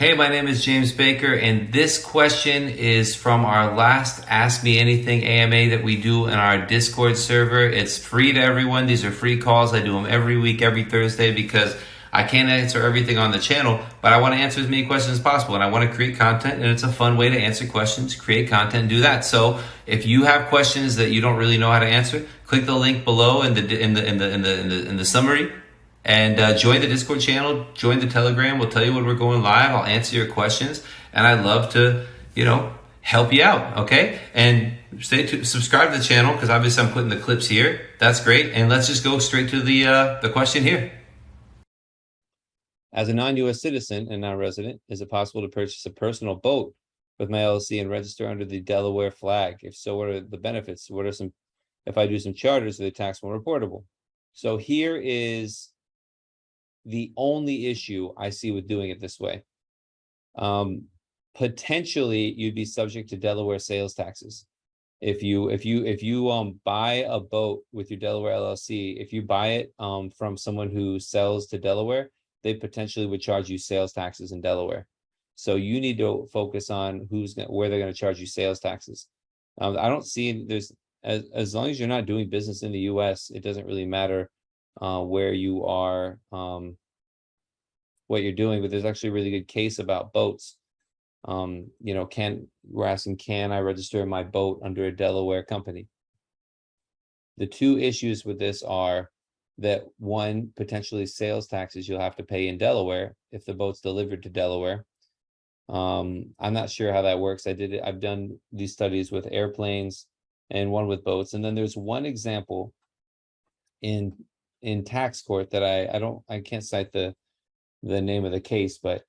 Hey, my name is James Baker, and this question is from our last Ask Me Anything AMA that we do in our Discord server. It's free to everyone. These are free calls. I do them every week, every Thursday, because I can't answer everything on the channel, but I want to answer as many questions as possible, and I want to create content, and it's a fun way to answer questions, create content, and do that. So if you have questions that you don't really know how to answer, click the link below in the summary. And join the Discord channel, join the Telegram. We'll tell you when we're going live. I'll answer your questions, and I'd love to, help you out. Okay, and subscribe to the channel because obviously I'm putting the clips here. That's great, and let's just go straight to the question here. As a non-U.S. citizen and non-resident, is it possible to purchase a personal boat with my LLC and register under the Delaware flag? If so, what are the benefits? If I do some charters, are they taxable and reportable? So here is the only issue I see with doing it this way. Potentially you'd be subject to Delaware sales taxes. If you buy a boat with your Delaware LLC, if you buy it from someone who sells to Delaware, they potentially would charge you sales taxes in Delaware. So you need to focus on where they're going to charge you sales taxes. I don't see as long as you're not doing business in the US, it doesn't really matter where you are, what you're doing, but there's actually a really good case about boats. We're asking, can I register my boat under a Delaware company? The two issues with this are that one, potentially sales taxes you'll have to pay in Delaware if the boat's delivered to Delaware. I'm not sure how that works. I've done these studies with airplanes and one with boats. And then there's one example in tax court that I can't cite the name of the case, but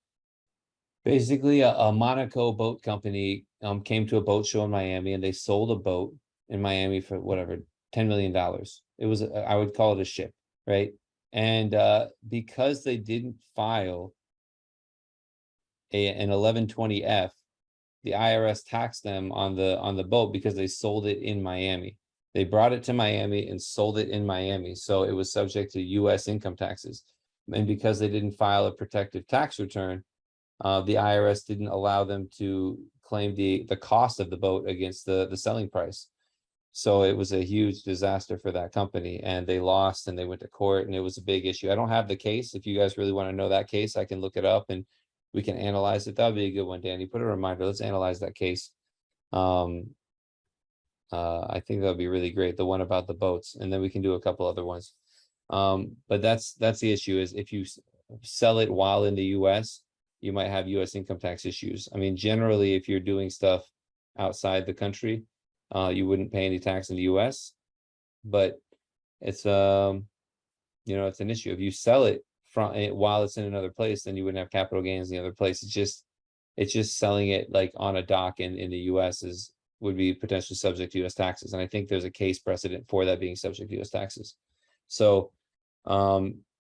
basically a Monaco boat company came to a boat show in Miami, and they sold a boat in Miami for whatever, $10 million. It was, I would call it a ship, right? And because they didn't file an 1120F, the IRS taxed them on the boat because they sold it in Miami. They brought it to Miami and sold it in Miami. So it was subject to US income taxes. And because they didn't file a protective tax return, the IRS didn't allow them to claim the cost of the boat against the selling price. So it was a huge disaster for that company, and they lost and they went to court, and it was a big issue. I don't have the case. If you guys really want to know that case, I can look it up and we can analyze it. That would be a good one, Danny. Put a reminder. Let's analyze that case. I think that would be really great. The one about the boats, and then we can do a couple other ones. But that's the issue, is if you sell it while in the US, you might have US income tax issues. I mean, generally, if you're doing stuff outside the country, you wouldn't pay any tax in the US, but it's it's an issue. If you sell it while it's in another place, then you wouldn't have capital gains in the other place. It's just selling it like on a dock in the US would be potentially subject to US taxes. And I think there's a case precedent for that being subject to US taxes. So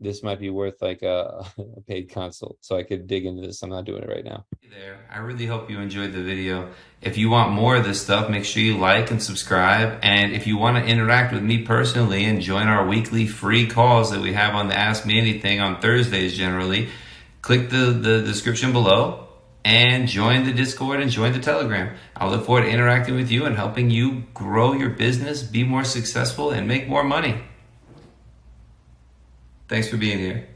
this might be worth like a paid consult, so I could dig into this. I'm not doing it right now. There, I really hope you enjoyed the video. If you want more of this stuff, make sure you like and subscribe. And if you want to interact with me personally and join our weekly free calls that we have on the Ask Me Anything on Thursdays generally, click the description below and join the Discord and join the Telegram. I look forward to interacting with you and helping you grow your business, be more successful, and make more money. Thanks for being here.